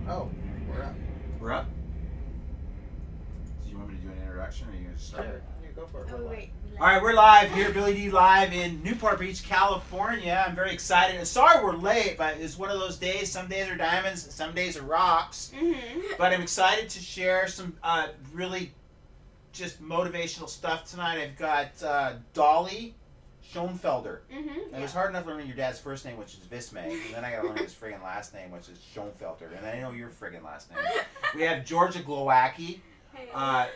Oh, we're up. We're up? Do you want me to do an introduction or are you going to start? Yeah, go for it. Oh, wait. All right, we're live here, Billy D live in Newport Beach, California. I'm very excited. And sorry we're late, but it's one of those days. Some days are diamonds, some days are rocks. Mm-hmm. But I'm excited to share some really just motivational stuff tonight. I've got Dolly Schoenfelder. Mm-hmm. It was hard enough learning your dad's first name, which is Visme, and then I got to learn his friggin' last name, which is Schoenfelder, and I know your friggin' last name. We have Georgia Glowacki,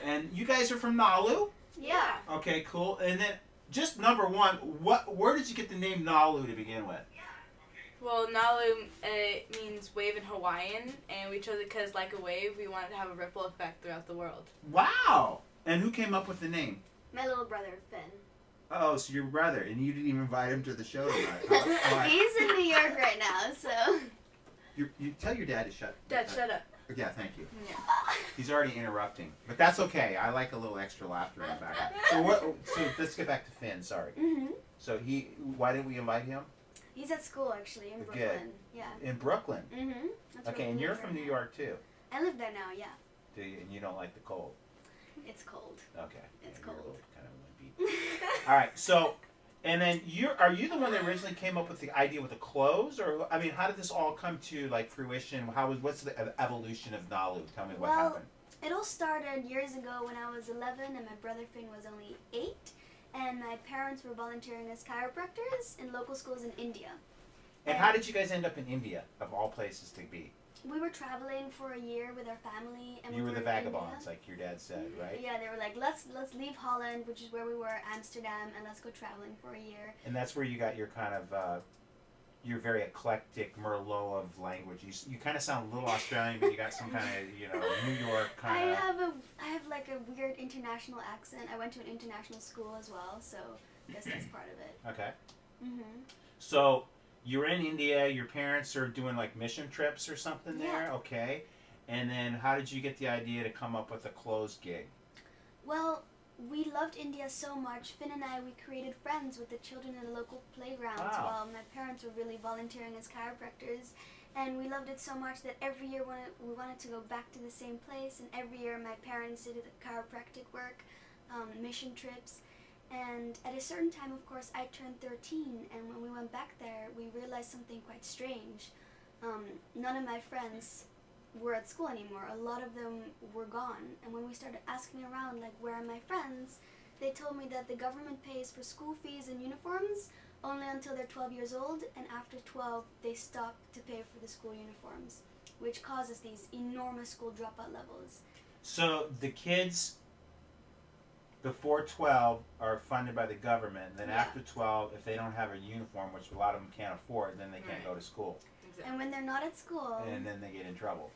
and you guys are from HALU? Yeah. Okay, cool. And then, just number one, where did you get the name HALU to begin with? Well, HALU means wave in Hawaiian, and we chose it because, like a wave, we wanted to have a ripple effect throughout the world. Wow! And who came up with the name? My little brother, Finn. Oh, so your brother, and you didn't even invite him to the show tonight. Huh? He's in New York right now, so. You tell your dad to shut. Dad, shut up. Yeah, thank you. Yeah. He's already interrupting, but that's okay. I like a little extra laughter in the back. So let's get back to Finn. Sorry. Mm-hmm. So why didn't we invite him? He's at school, actually, in Good. Brooklyn. Yeah. In Brooklyn. Mm-hmm. Okay, and you're from New York too. I live there now, yeah. Do you? And you don't like the cold. It's cold. Okay. It's Yeah, you're a cold. little kind of wimpy. All right. So, and then are you the one that originally came up with the idea with the clothes, or I mean, how did this all come to like fruition? What's the evolution of HALU? Tell me what happened. It all started years ago when I was 11 and my brother Finn was only 8, and my parents were volunteering as chiropractors in local schools in India. And how did you guys end up in India, of all places to be? We were traveling for a year with our family, and You we were the in vagabonds, India. like your dad said, right? Yeah, they were like, let's leave Holland, which is where we were, Amsterdam, and let's go traveling for a year. And that's where you got your kind of, your very eclectic Merlot of language. You kind of sound a little Australian, but you got some kind of, New York kind of. I have like a weird international accent. I went to an international school as well, so I guess that's part of it. Okay. Mhm. So you're in India. Your parents are doing like mission trips or something there. Yeah. Okay. And then how did you get the idea to come up with a clothes gig? Well, we loved India so much. Finn and I, we created friends with the children in the local playgrounds Wow. while my parents were really volunteering as chiropractors. And we loved it so much that every year we wanted to go back to the same place. And every year my parents did chiropractic work, mission trips. And at a certain time, of course, I turned 13. And when we went back there, we realized something quite strange. None of my friends were at school anymore. A lot of them were gone. And when we started asking around, like, where are my friends, they told me that the government pays for school fees and uniforms only until they're 12 years old, and after 12 they stop to pay for the school uniforms, which causes these enormous school dropout levels. So the kids before 12 are funded by the government. Then Yeah. after 12, if they don't have a uniform, which a lot of them can't afford, then they can't go to school. And when they're not at school, And then they get in trouble.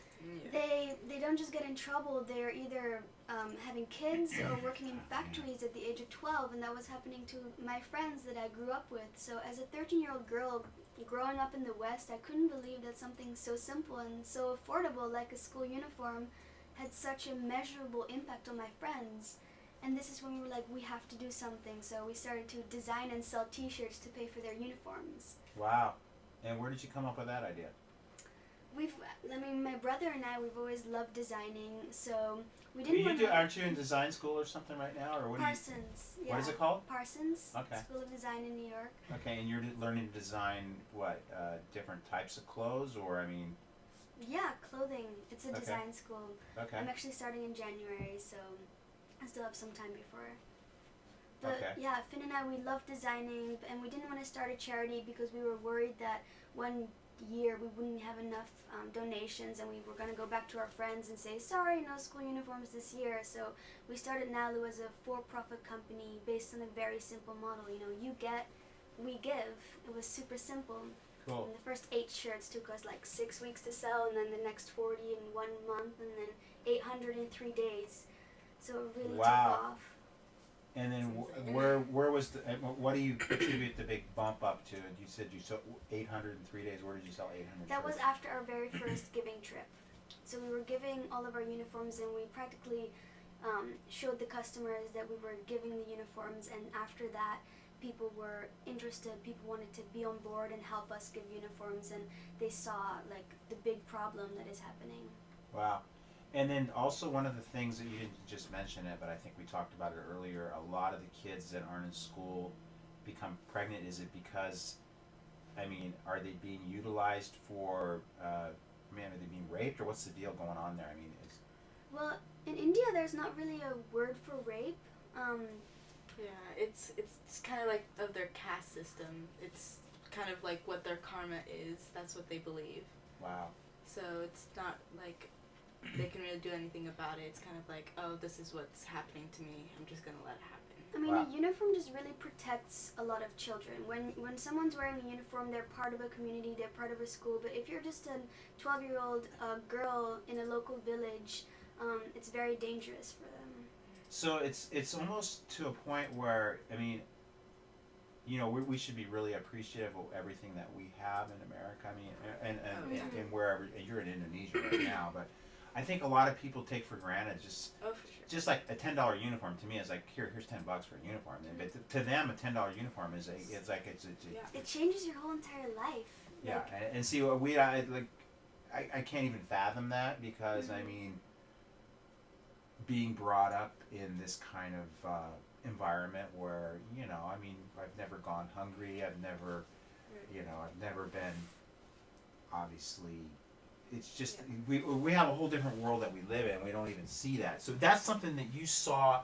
Yeah. they don't just get in trouble, they're either having kids or working in factories at the age of 12, and that was happening to my friends that I grew up with. So as a 13-year-old girl growing up in the West, I couldn't believe that something so simple and so affordable like a school uniform had such a measurable impact on my friends. And this is when we were like, we have to do something. So we started to design and sell t-shirts to pay for their uniforms. Wow. And where did you come up with that idea? My brother and I, we've always loved designing, so we didn't want to... Aren't you in design school or something right now? Or what Parsons, yeah. What is it called? Parsons, Okay. School of Design in New York. Okay, and you're learning to design what? Different types of clothes, or I mean. Yeah, clothing. It's a Okay. design school. Okay. I'm actually starting in January, so I still have some time before. But Okay. yeah, Finn and I, we love designing, and we didn't want to start a charity because we were worried that one year we wouldn't have enough donations, and we were going to go back to our friends and say, sorry, no school uniforms this year. So we started HALU as a for-profit company based on a very simple model. You get, we give. It was super simple. Cool. And the first 8 shirts took us like 6 weeks to sell, and then the next 40 in 1 month, and then 800 in 3 days. So it really took off. And then where was what do you attribute the big bump up to? You said you sold 800 in 3 days. Where did you sell 800? That was after our very first giving trip. So we were giving all of our uniforms, and we practically showed the customers that we were giving the uniforms, and after that people were interested, people wanted to be on board and help us give uniforms, and they saw like the big problem that is happening. Wow. And then also one of the things that you didn't just mention it, but I think we talked about it earlier, a lot of the kids that aren't in school become pregnant. Is it because, I mean, are they being utilized for, are they being raped, or what's the deal going on there? I mean, Well, in India, there's not really a word for rape. Yeah, it's kind of like of their caste system. It's kind of like what their karma is. That's what they believe. wow. So it's not like they can really do anything about it. It's kind of like, oh, this is what's happening to me. I'm just gonna let it happen. I mean, Wow. a uniform just really protects a lot of children. When someone's wearing a uniform, they're part of a community, they're part of a school. But if you're just a 12-year-old girl in a local village, it's very dangerous for them. So it's almost to a point where, I mean, you know, we should be really appreciative of everything that we have in America. I mean, and wherever, you're in Indonesia right now, but I think a lot of people take for granted Oh, for sure. just like a $10 uniform to me is like, here's $10 for a uniform. But to them, a $10 uniform is it's like It changes your whole entire life. yeah. Like, And see, I can't even fathom that, because I mean, being brought up in this kind of environment where, you know, I mean, I've never gone hungry. I've never, you know, I've never been, obviously, it's just, we have a whole different world that we live in. We don't even see that. So that's something that you saw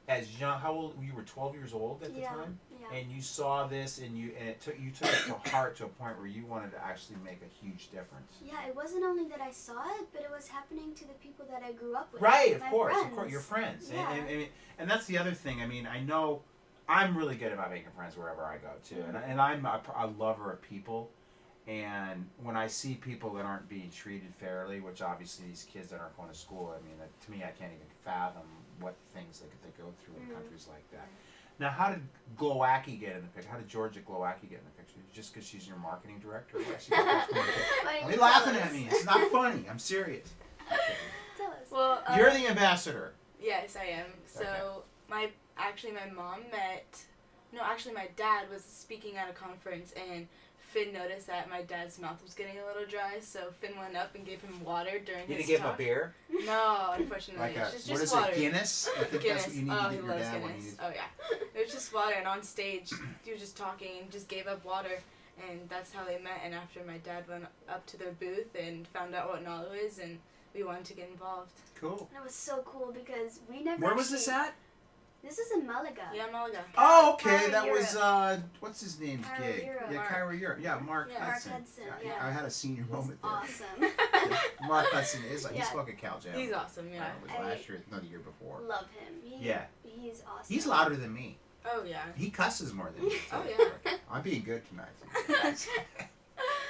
as young. How old? You were 12 years old at the time? Yeah. And you saw this, and you took it to heart to a point where you wanted to actually make a huge difference. Yeah, it wasn't only that I saw it, but it was happening to the people that I grew up with. Right, of my course, friends. your friends. Yeah. And that's the other thing. I mean, I know I'm really good about making friends wherever I go too, and I'm a lover of people. And when I see people that aren't being treated fairly, which obviously these kids that aren't going to school, I mean, to me, I can't even fathom what things they go through in countries like that. Now, how did Glowacki get in the picture? How did Georgia Glowacki get in the picture? Just because she's your marketing director? Why are you laughing at me? It's not funny. I'm serious. Tell us. Well, You're the ambassador. Yes, I am. So Okay. my mom met. No, actually, my dad was speaking at a conference, and Finn noticed that my dad's mouth was getting a little dry, so Finn went up and gave him water during You his didn't give him talk. a beer? No, unfortunately. Like it's a, just what is water. it, Guinness? I think Guinness. that's what you need Oh, to he give your loves dad when Guinness. he's... Oh, yeah. It was just water, and on stage, he was just talking and just gave up water, and that's how they met. And after my dad went up to their booth and found out what NALU is, and we wanted to get involved. Cool. And it was so cool because we never. Where was this at? This is in Malaga. Yeah, Malaga. Oh, okay. Cairo, That was, Europe. what's his name's Cairo, gig? Europe. Yeah, Mark. Cairo, Europe. Yeah, Mark Yeah. Mark Hudson. Hudson, Yeah, yeah. I had a senior He's moment there. awesome. Mark Hudson is like, Yeah. he's fucking Cal Jam. He's awesome, yeah. It was last year, not the year before. Love him. Yeah. He's awesome. He's louder than me. Oh, yeah. He cusses more than me. Oh, yeah. I'm being good tonight.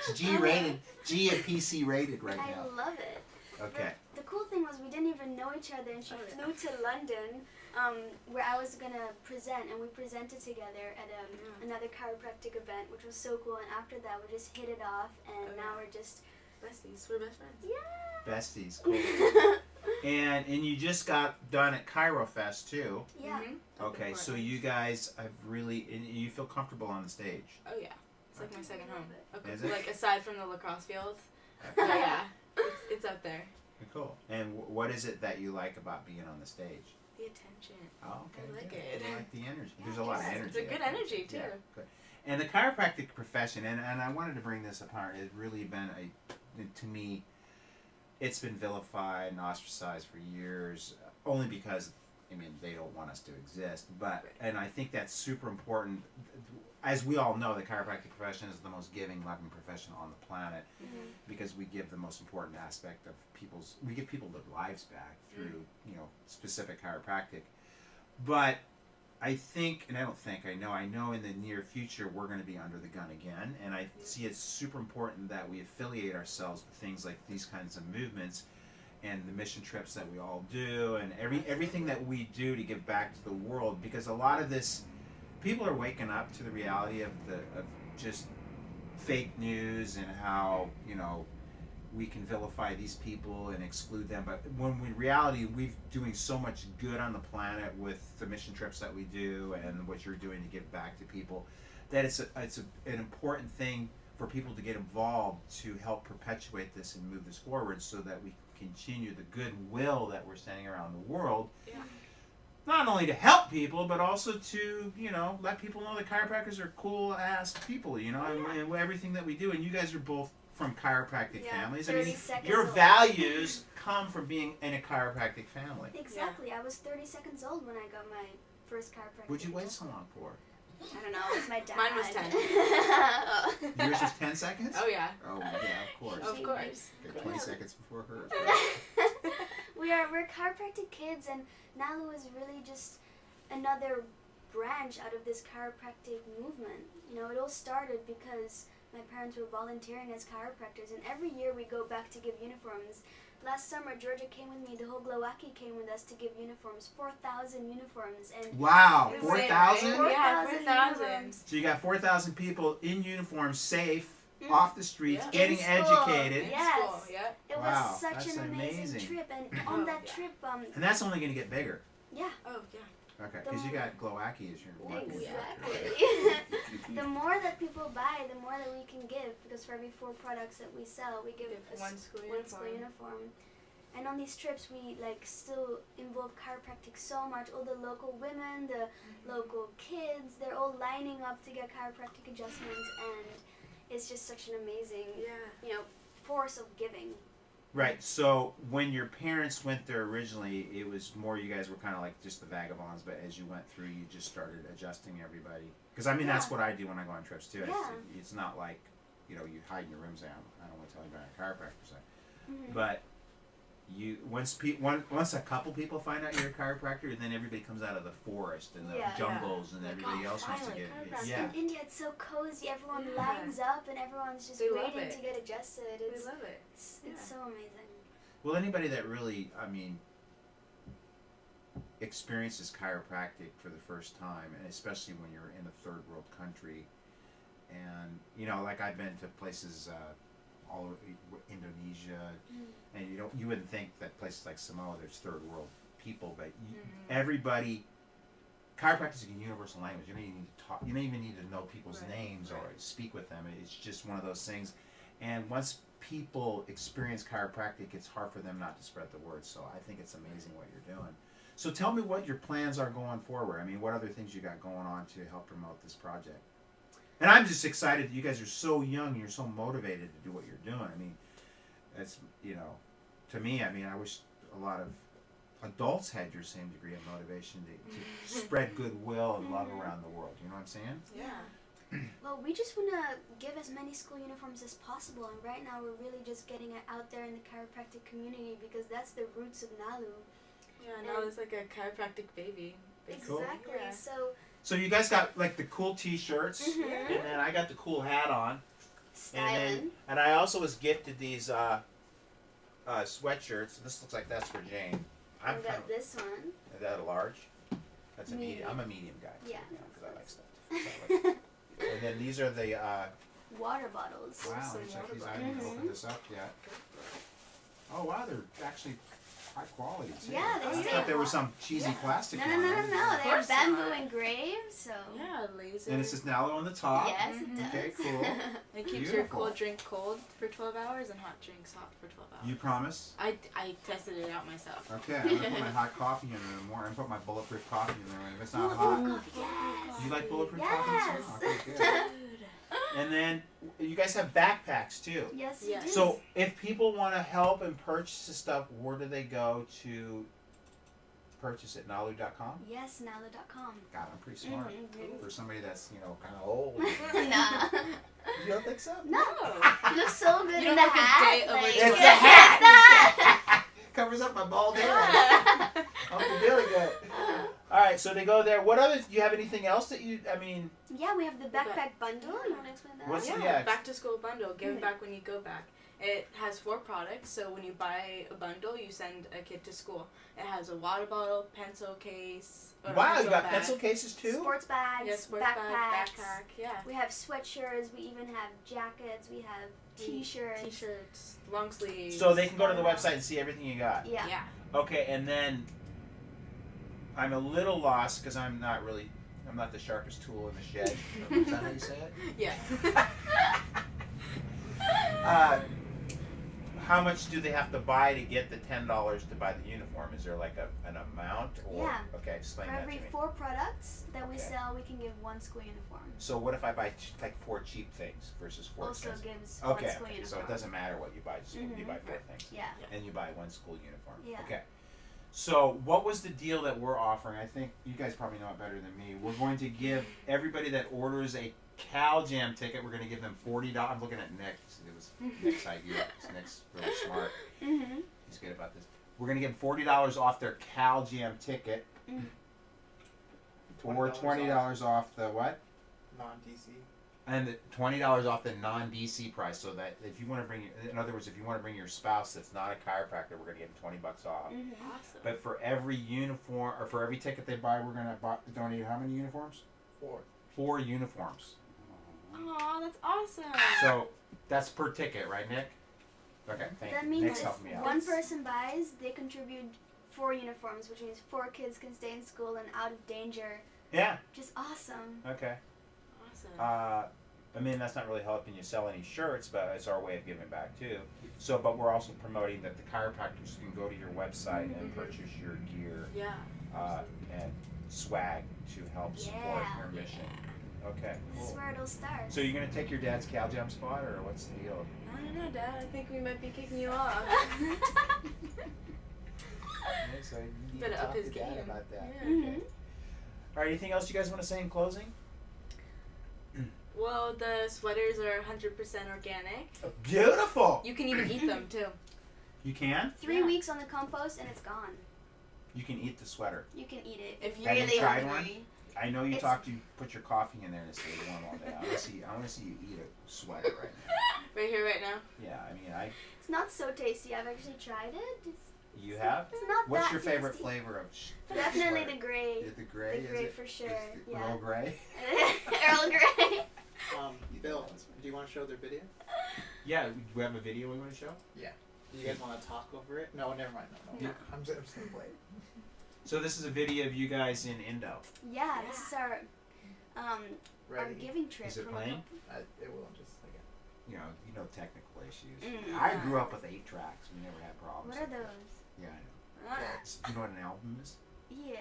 It's G rated, G and PC rated right I now. love it. Okay. The cool thing was we didn't even know each other, and she flew to London, where I was gonna present, and we presented together at another chiropractic event, which was so cool. And after that, we just hit it off, and now we're just Besties. We're best friends. yeah. Besties, cool. and you just got done at Cairo Fest too. Yeah. Mm-hmm. Okay, so you guys have really, and you feel comfortable on the stage. Oh, yeah. It's like my second home. Okay. Is it? Like, aside from the lacrosse field. But yeah. It's up there. Cool. And what is it that you like about being on the stage? The attention. Oh, okay. I like good. it. You like the energy. There's a lot of Yeah, energy. it's a good I think. energy, too. Yeah, good. And the chiropractic profession, and I wanted to bring this apart, it's really been to me, it's been vilified and ostracized for years, only because, I mean, they don't want us to exist. But, and I think that's super important. As we all know, the chiropractic profession is the most giving, loving profession on the planet, because we give the most important aspect of we give people their lives back through, you know, specific chiropractic. But I think, and I know in the near future we're going to be under the gun again, and I see it's super important that we affiliate ourselves with things like these kinds of movements and the mission trips that we all do, and everything that we do to give back to the world, because a lot of this, people are waking up to the reality of just fake news and how, you know, we can vilify these people and exclude them, but when in reality we're doing so much good on the planet with the mission trips that we do and what you're doing to give back to people, that it's an important thing for people to get involved to help perpetuate this and move this forward so that we continue the goodwill that we're sending around the world. Yeah. Not only to help people, but also to, let people know that chiropractors are cool ass people, and everything that we do. And you guys are both from chiropractic families. I mean, your values come from being in a chiropractic family. Exactly. I was 30 seconds old when I got my first chiropractic. What'd you wait so long for? I don't know. It was my dad. Mine was 10. Yours was 10 seconds? Oh, yeah. Oh, yeah, of course. Of course. Okay, 20 seconds before hers. We're chiropractic kids, and HALU is really just another branch out of this chiropractic movement. It all started because my parents were volunteering as chiropractors, and every year we go back to give uniforms. Last summer, Georgia came with me. The whole Glowacki came with us to give uniforms, 4,000 uniforms, and wow, Insane, 4,000? right? Yeah, 4,000 4,000. So you got 4,000 people in uniform, safe, off the streets, Yeah. getting In school. educated. Yes. School, yeah. it Wow, was such that's an amazing amazing. trip. And on that Yeah. trip, And that's only going to get bigger. yeah, Oh, yeah. Okay, because you got Glowacki as your marketing exactly. director. The more that people buy, the more that we can give. Because for every 4 products that we sell, we give One school one school uniform. And on these trips, we still involve chiropractic so much. All the local women, the local kids, they're all lining up to get chiropractic adjustments, and it's just such an amazing, force of giving. Right, so when your parents went there originally, it was more you guys were kind of like just the vagabonds, but as you went through, you just started adjusting everybody. Because, I mean, that's what I do when I go on trips, too. Yeah. It's not like, you hide in your rooms and I don't want to tell you about a chiropractor side. Mm-hmm. But once a couple people find out you're a chiropractor, then everybody comes out of the forest and the jungles and everybody else wants to get it. Yeah. In India, it's so cozy. Everyone Yeah. lines up and everyone's just They love waiting it. to get adjusted. We love it. It's Yeah. so amazing. Well, anybody that really, experiences chiropractic for the first time, and especially when you're in a third world country, and like I've been to places all over Indonesia, and you wouldn't think that places like Samoa there's third world people, but everybody, chiropractic is a universal language. You don't even need to talk. You don't even need to know people's names or speak with them. It's just one of those things. And once people experience chiropractic, it's hard for them not to spread the word. So I think it's amazing what you're doing. So tell me what your plans are going forward. I mean, what other things you got going on to help promote this project? And I'm just excited that you guys are so young and you're so motivated to do what you're doing. I mean, that's, to me, I wish a lot of adults had your same degree of motivation to spread goodwill and love around the world. You know what I'm saying? Yeah. Well, we just want to give as many school uniforms as possible, and right now we're really just getting it out there in the chiropractic community because that's the roots of HALU. Yeah, now it's like a chiropractic baby. Cool. Exactly. Yeah. So you guys got like the cool T-shirts, and then I got the cool hat on, Styling. and I also was gifted these sweatshirts. This looks like that's for Jane. I got this one. Is that a large? That's a medium. Medium. I'm a medium guy. Yeah. Because I like stuff. And then these are the Water bottles. wow. Some Let me check water these. I haven't bottles. opened this up yet. Oh wow, they're actually high quality too. Yeah, they I stay thought there was hot. some cheesy plastic. No, one. They're course bamboo not. engraved, so. Yeah, laser. And it says HALU on the top. Yes, it does. Okay, cool. It keeps your Beautiful. cold drink cold for 12 hours and hot drinks hot for 12 hours. You promise? I tested it out myself. Okay, I'm gonna put my hot coffee in there in the morning. I'm gonna put my bulletproof coffee in there, and if it's not Bulletproof hot, coffee, yes. you like bulletproof Yes. coffee too? Okay, good. And then you guys have backpacks too. Yes, Yes. you do. So if people want to help and purchase this stuff, where do they go to purchase it? HALU.com? Yes, HALU.com. God, I'm pretty smart. Mhm. For somebody that's, kind of old. Nah. You don't think so? No. You look so good You in don't the look a hat. day over like, It's It's the hat! that. Covers up my bald hair. I'm really good. All right, so they go there. What other? Do you have anything else that you? Yeah, we have the backpack bundle. You want to explain that? What's- Yeah, yeah. back to school bundle. Give it back when you go back. It has 4 products, so when you buy a bundle, you send a kid to school. It has a water bottle, pencil case. or a Wow, you pencil got bag. pencil cases too. Sports bags, Yeah, sports backpacks. bag, backpack. Yeah. We have sweatshirts. We even have jackets. We have T-shirts. T-shirts, long sleeves. So they can go to the website and see everything you got. Yeah. Yeah. Okay, and then I'm a little lost because I'm not the sharpest tool in the shed. Is that how you say it? Yeah. How much do they have to buy to get the $10 to buy the uniform? Is there like an amount? Or, Yeah. Okay, explain For that every to me. 4 products that we Okay. sell, we can give 1 school uniform. So what if I buy like 4 cheap things versus 4 Also expensive? gives 1 Okay, school uniform. so it doesn't matter what you buy, just you Mhm. buy 4 things. Yeah. And you buy 1 school uniform. Yeah. Okay. So what was the deal that we're offering? I think you guys probably know it better than me. We're going to give everybody that orders a Cal Jam ticket, we're going to give them $40. I'm looking at Nick. It was Nick's idea. Nick's really smart. Mhm. He's good about this. We're going to give them $40 off their Cal Jam ticket. Or $20 off the what? Non-DC. And the $20 off the non-DC price, so that if you want to bring, in other words, if you want to bring your spouse that's not a chiropractor, we're going to give them $20 off. Mhm. Awesome. But for every uniform, or for every ticket they buy, we're going to donate how many uniforms? 4. 4 uniforms. Aw, that's awesome. So that's per ticket, right, Nick? Okay, thank That you. means Nick's if helping me out. one person buys, they contribute 4 uniforms, which means 4 kids can stay in school and out of danger. Yeah. Just awesome. Okay. Awesome. I mean, that's not really helping you sell any shirts, but it's our way of giving back too. So, but we're also promoting that the chiropractors can go to your website and purchase your gear Yeah. and swag to help support Yeah. your mission. Okay, This is cool. where it'll start. So you're gonna take your dad's Cal Jam spot, or what's the deal? I don't know, Dad. I think we might be kicking you off. Okay, so you need Better to up talk his to Dad game. about that. Yeah. Mhm. All right, anything else you guys want to say in closing? Well, the sweaters are 100% organic. Beautiful. You can even eat them too. You can? 3 Yeah. weeks on the compost and it's gone. You can eat the sweater. You can eat it. If you- Have you really tried hungry. I know you It's- you put your coffee in there and it stays warm all day. I want to see you eat a sweater right now. Right here, right now. Yeah, I mean, It's not so tasty. I've actually tried it. you have? It's not What's that your favorite tasty. flavor of Definitely sweater? the gray. Is it the gray? The gray is it? for sure. Is it Yeah. Earl Grey? Earl Grey. Bill, do you want to show their video? Yeah, we have a video we want to show. Do you guys want to talk over it? No, never mind. No. No. I'm just gonna play it. So this is a video of you guys in Indo. Yeah, this is our Ready? giving trip. Is it from playing? It will in just a second. You know technical issues. Mm. I grew up with 8 tracks. We never had problems. What are those? Yeah, I know. Ah. Do you know what an album is? Yeah.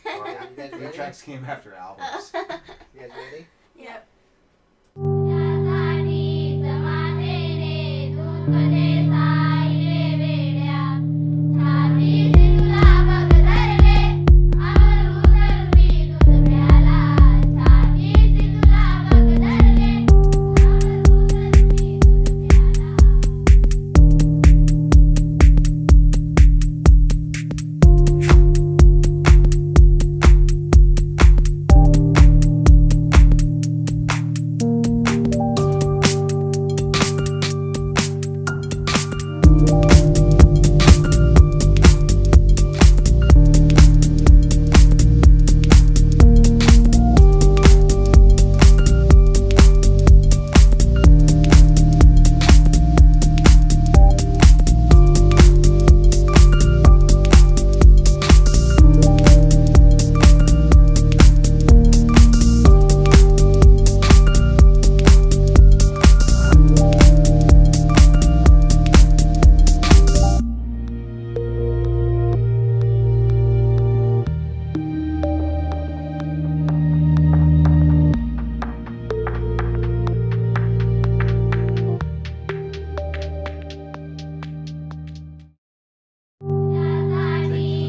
Well, Yeah, you guys 8 ready? tracks came after albums. You guys ready? Yep.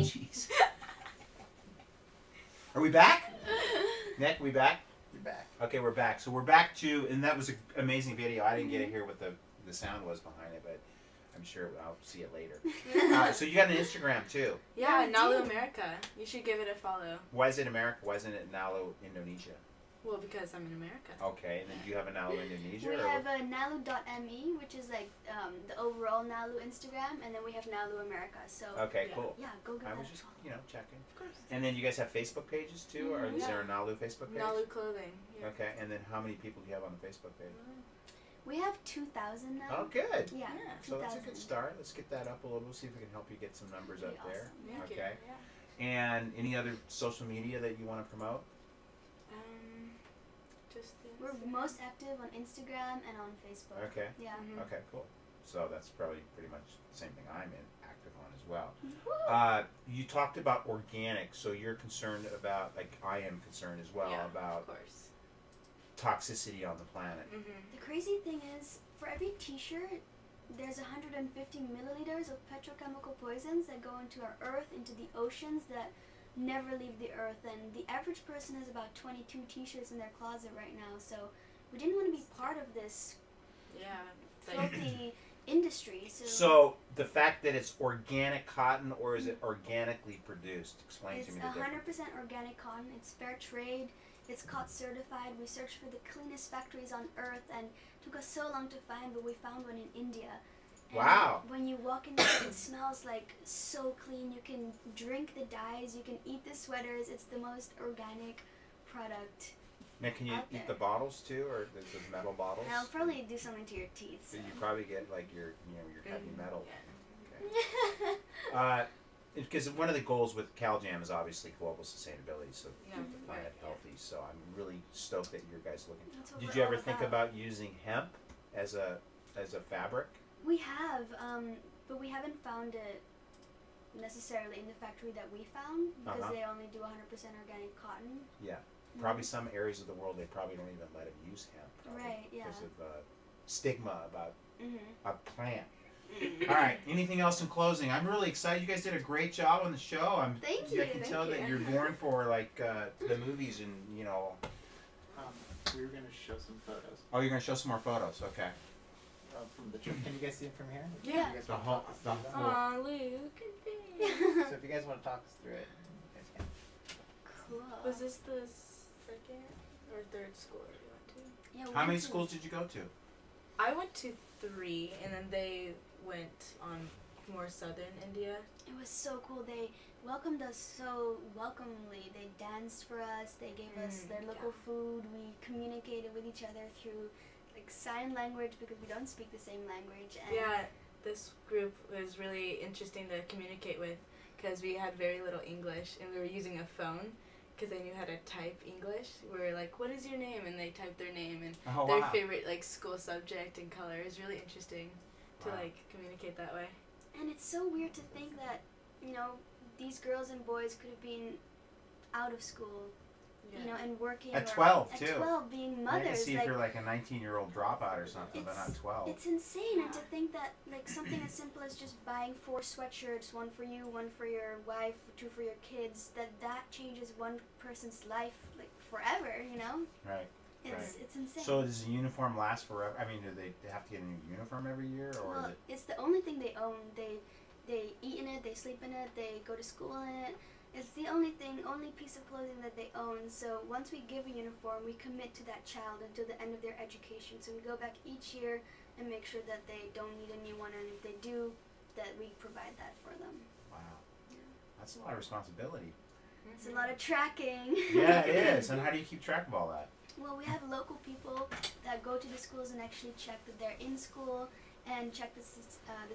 Jeez. Are we back? Nick, we back? You're back. Okay, we're back. So we're back to, and that was an amazing video. I didn't get to hear what the sound was behind it, but I'm sure I'll see it later. So you got an Instagram too. Yeah, Yeah, Nalu dude. America. You should give it a follow. Why is it America? Why isn't it Nalu Indonesia? Well, because I'm in America. Okay, and then do you have a Nalu Indonesia? We or- have a nalu.me, which is like the overall Nalu Instagram, and then we have Nalu America. So Okay, Yeah. cool. yeah, go get I that. was just, checking. Of course. And then you guys have Facebook pages too, or is Yeah. there a Nalu Facebook page? Nalu clothing. Yeah. Okay, and then how many people do you have on the Facebook page? We have 2,000 now. Oh, good. Yeah. Yeah. So that's a 2,000. good start. Let's get that up a little. We'll see if we can help you get some numbers up That'd be there. awesome. Thank you. Okay. Yeah. And any other social media that you want to promote? Just the We're Instagram. most active on Instagram and on Facebook. Okay. Yeah. Mhm. Okay, cool. So that's probably pretty much the same thing I'm active on as well. Woo! You talked about organic, so you're concerned about, like I am concerned as well, Yeah, about of course. toxicity on the planet. The crazy thing is, for every T-shirt, there's 150 milliliters of petrochemical poisons that go into our earth, into the oceans that never leave the earth. And the average person has about 22 T-shirts in their closet right now. So we didn't want to be part of this Yeah. Like, filthy industry. So the fact that it's organic cotton, or is it organically produced? Explain It's to me the difference. 100% organic cotton. It's fair trade. It's COT certified. We searched for the cleanest factories on earth, and it took us so long to find, but we found one in India. And Wow. when you walk in there, it smells like so clean. You can drink the dyes. You can eat the sweaters. It's the most organic product. Now, can you out eat there. the bottles too, or the metal bottles? And I'll probably do something to your teeth. So So. you probably get like your heavy metal. Yeah. Okay. Because one of the goals with CalJam is obviously global sustainability, so Yeah. keep the planet healthy. So I'm really stoked that you guys looking. That's what Did we're you ever all think about using hemp as a fabric? We have, but we haven't found it necessarily in the factory that we found because Uh-huh. they only do 100% organic cotton. Yeah. Probably some areas of the world they probably don't even let them use hemp. Probably, Right, yeah. Because of stigma about Mm-hmm. a plant. All right. Anything else in closing? I'm really excited. You guys did a great job on the show. Thank I you. can Thank tell that you. you're born for like the movies and We were gonna show some photos Oh, you're gonna show some more photos. Okay. from the trip. Can you guys see them from here? Yeah. You guys The wanna whole- talk us the through that? whole- Aw, Luke. So if you guys want to talk us through it, you guys can. Cool. Was this the second or third school that you went to? Yeah, we How many went to- schools did you go to? I went to 3, and then they went on more southern India. It was so cool. They welcomed us so welcomely. They danced for us. They gave us their local food. We communicated with each other through like sign language because we don't speak the same language. And Yeah, this group was really interesting to communicate with because we had very little English, and we were using a phone because they knew how to type English. We were like, "What is your name?" and they typed their name and Oh, their wow. favorite like school subject and color. It was really interesting to Wow. like communicate that way. And it's so weird to think that, these girls and boys could have been out of school, and working. At or 12 at too. 12 being I can mothers. see if Like, you're like a 19-year-old dropout or something, but not 12. it's insane. And to think that, like, something as simple as just buying 4 sweatshirts, one for you, one for your wife, 2 for your kids, that changes one person's life, like, forever, Right. It's insane. So does the uniform last forever? I mean, do they have to get a new uniform every year, or Well, is it? it's the only thing they own. They eat in it, they sleep in it, they go to school in it. It's the only piece of clothing that they own. So once we give a uniform, we commit to that child until the end of their education. So we go back each year and make sure that they don't need a new one, and if they do, that we provide that for them. Wow. Yeah. That's a lot of responsibility. It's a lot of tracking. Yeah, it is. And how do you keep track of all that? Well, we have local people that go to the schools and actually check that they're in school and check the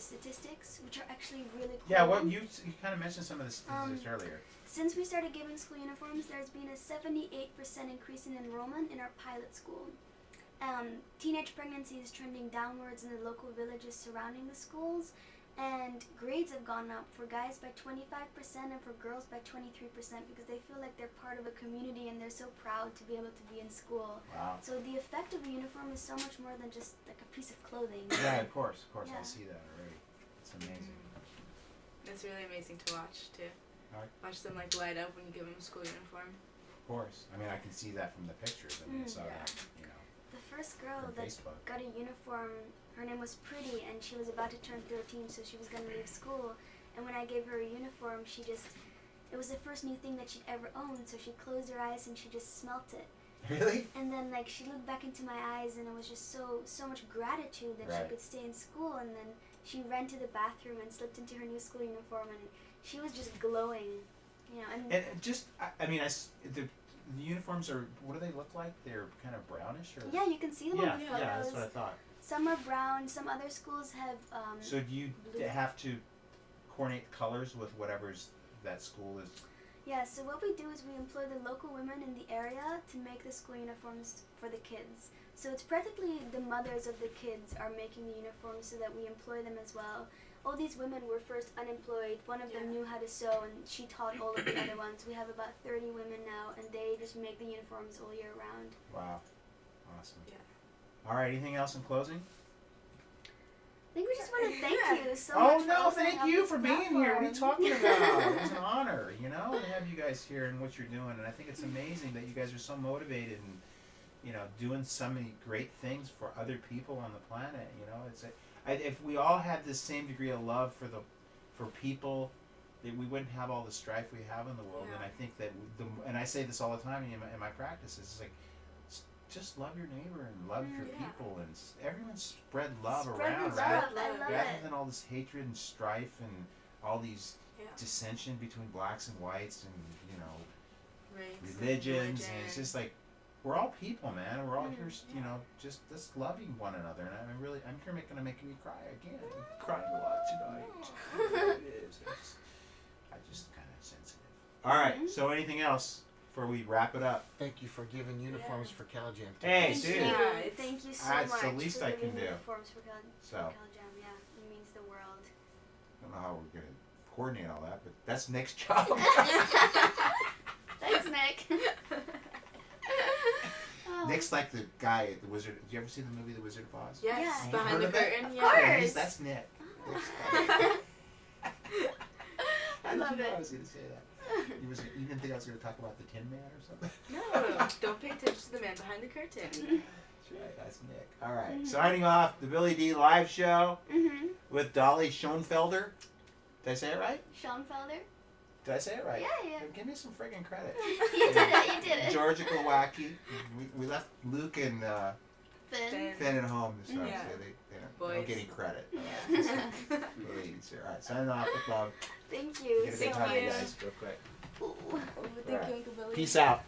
statistics, which are actually really cool. Yeah, well, you kind of mentioned some of the statistics earlier. Since we started giving school uniforms, there's been a 78% increase in enrollment in our pilot school. Teenage pregnancy is trending downwards in the local villages surrounding the schools, and grades have gone up for guys by 25% and for girls by 23% because they feel like they're part of a community and they're so proud to be able to be in school. Wow. So the effect of a uniform is so much more than just like a piece of clothing. Yeah, of course. Yeah. I see that already. It's amazing. It's really amazing to watch too. Alright. Watch them like light up when you give them a school uniform. Of course. I mean, I can see that from the pictures. I mean, I saw Yeah. that, The first girl from that Facebook. got a uniform, her name was Pretty, and she was about to turn 13, so she was going to leave school. And when I gave her a uniform, it was the first new thing that she'd ever owned, so she closed her eyes and she just smelt it. Really? And then, like, she looked back into my eyes, and it was just so much gratitude that she Right. could stay in school. And then she ran to the bathroom and slipped into her new school uniform, and she was just glowing, And And just, I mean, the uniforms are, what do they look like? They're kind of brownish? Or? yeah, you can see them Yeah, on the yeah, that's photos. what I thought. Some are brown. Some other schools have. So do you blue. have to coordinate colors with whatever's that school is? Yeah, so what we do is we employ the local women in the area to make the school uniforms for the kids. So it's practically the mothers of the kids are making the uniforms so that we employ them as well. All these women were first unemployed. One of them knew how to sew and she taught all of the other ones. We have about 30 women now and they just make the uniforms all year round. Wow. Awesome. Yeah. All right, anything else in closing? I think we just want to thank you so Oh much. no, for opening thank up you this for being here. What are you platform. talking about? It was an honor, you know, to have you guys here and what you're doing. And I think it's amazing that you guys are so motivated and, you know, doing so many great things for other people on the planet. You know, if we all had this same degree of love for people, that we wouldn't have all the strife we have in the world. Yeah. And I think that and I say this all the time in my practices. It's like, just love your neighbor and love your Yeah. people and everyone spread love Spread around, the right? love. I love Rather it. than all this hatred and strife and all these Yeah. dissension between blacks and whites and, you know, Race and religions, and it's religion. just like, we're all people, man. We're all Mm, here, you know, just loving one another. And I'm here gonna make me cry again. I'm crying a lot tonight. It is. I just kind of sensitive. All right. So anything else before we wrap it up? Thank you for giving uniforms Yeah. for Cal Jam. Hey, Thank dude. you. Yeah, it's- Thank you so That's much the least for I can giving do. uniforms for Cal So. Jam. Yeah, it means the world. I don't know how we're gonna coordinate all that, but that's Nick's job. Thanks, Nick. Oh. Nick's like the guy at the Wizard. Did you ever see the movie The Wizard of Oz? Yes, Yeah. You've behind heard the of it? curtain. Of Yeah. course. Yeah, that's Nick. Nick's guy. I love How did you know I it. was going to say that? You didn't think I was going to talk about the Tin Man or something? No, don't pay attention to the man behind the curtain. That's right, that's Nick. All right, signing off the Billy D live show Mm-hmm. with Dolly Schoenfelder. Did I say it right? Sean Felder? Did I say it right? Yeah. Give me some friggin' credit. You did it. Georgia Glowacki. We left Luke and Finn. Finn at home, so Yeah. they don't Boys. get any credit. Yeah. Please. All right, signing off with love. Thank you Get a so big hug, much. guys, real quick. Ooh. Thank you, Uncle Billy. Peace out.